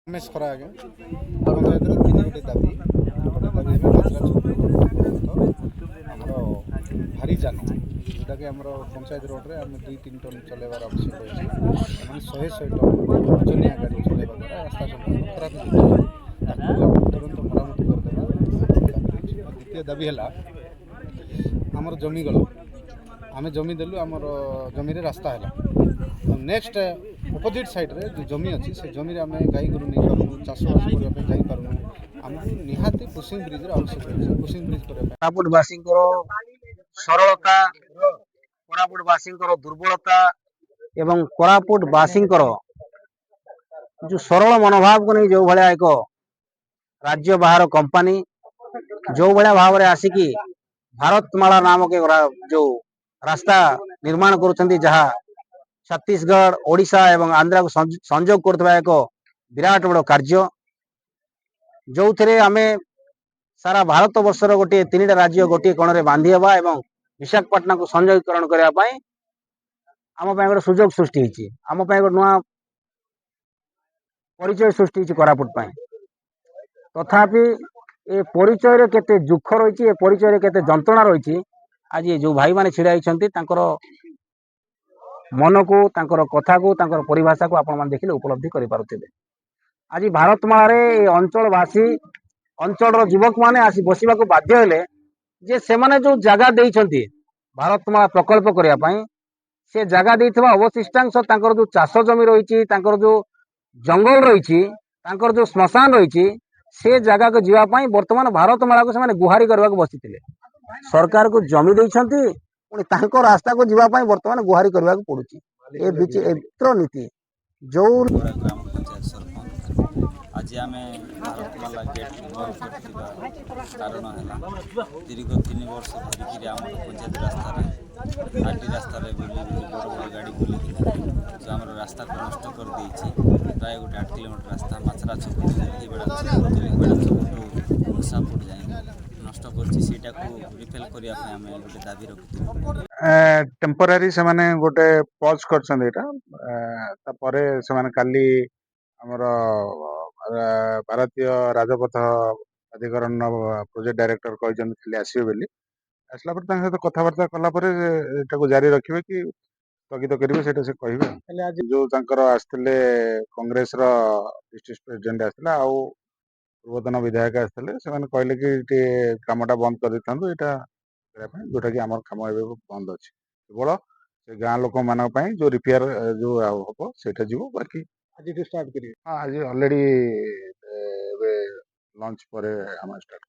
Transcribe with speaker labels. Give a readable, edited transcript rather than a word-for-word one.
Speaker 1: रमेश खरा आगे पंचायत तीन गोटे दाबी गोटे दाबी मात्रा आमर भारी जान जोटा कि आम पंचायत रोड्रे आम 2-3 टन चलैबार आवश्यक अच्छे 100 टन ओजनिया गाड़ी चलैबा द्वारा रास्ता संपूर्ण खराब हो तुरंत मरामती करदेवा द्वितीय दाबी है आमर जमी गल आम जमी देलु आमर जमी रास्ता है नेक्स्ट अपोजिट साइड रे जो जमी अच्छी से जमी आम गाई गोरु नहीं पार्नु चाषबास करने जापारूँ आम निहाती पुशिंग ब्रिज आवश्यक अच्छे पुशिंग ब्रिज करने
Speaker 2: कोरापुटवासी सरलता कोरापुटवासी दुर्बलता एवं कोरापुटवासी जो सरल मनोभाव को नहीं जो भाया एक राज्य बाहर कंपनी जो भाया भाव में आसिकी भारतमाला नामक जो रास्ता निर्माण करुछंती जहाँ छत्तीसगढ़ ओडिशा एवं आंध्रा को संजोग करथबा एक विराट बड़ कार्य जो थे आम सारा भारत वर्षर गोटे 3टा राज्य गोटे कोण में बांधी हवा एवं विशाखापट्टनम को संयोगीकरण करने आम गोटे सुजोग सृष्टि होती आम गोटे नुआ परिचय सृष्टि होती कोरापुट तथापि ए परिचय रे केते दुख रही ए परिचय रे केते जंत्रणा रही आज जो भाई माने छिड़ा होती मन को कथा को परिभाषा को आपण देखिले उपलब्धि करि पारुथिबे। आज भारतमाला अंचलवासी अंचल युवक माने आसी बसवा को बाध्य हेले जे से माने जो जगह देइछंती भारतमाला प्रकल्प करिया पई से जगह देइथबा अवशिष्टांश तांकर जो चाष जमी रही जो जंगल रही जो श्मशान रही से जगह को जीवा पई वर्तमान भारतमाला को से गुहारी करबा को बसिथिले सरकार को जमी देइछंती पुणी तांको रास्ता को जीवा पई वर्तमान गुहारी करबा को पड़ुची ए बीच एत्र नीति जो
Speaker 3: ग्राम पंचायत सरपंच आज आम भारतमाला गेट निर्माण कर कारण है दीर्घ 3 वर्ष धरिकी आम पंचायत रास्ता आरटी रास्ता बुले बड़ बड़ गाड़ी बुलिक जो आम रास्ता को नष्ट कर देछि प्राय गोटे 8 किलोमीटर रास्ता माछरा छक छक मुसापुर जाए नष्ट कर रिफेल करने गोटे दाबी रखुँ
Speaker 1: टेम्पोरारी से माने गोटे पॉज करछन एटा तापरे से माने काली हमर भारतीय राजपथ अधिकरण प्रोजेक्ट डायरेक्टर कहते आसवे बोली आसला सहित कथबार्ता कलापर एटाको जारी रखिए कि स्थगित करेंगे से कहे जो आसते कांग्रेस डिस्ट्रिक्ट प्रेसिडेंट आसला आउ पूर्वतन विधायक आसते से कहले कि कामटा बंद कर देता जोटा कि आम कम बंद अच्छे केवल से गाँ लोक मान जो रिपेयर जो हम से बाकी आज स्टार्ट करेंगे हाँ आज ऑलरेडी लंच पर आम स्टार्ट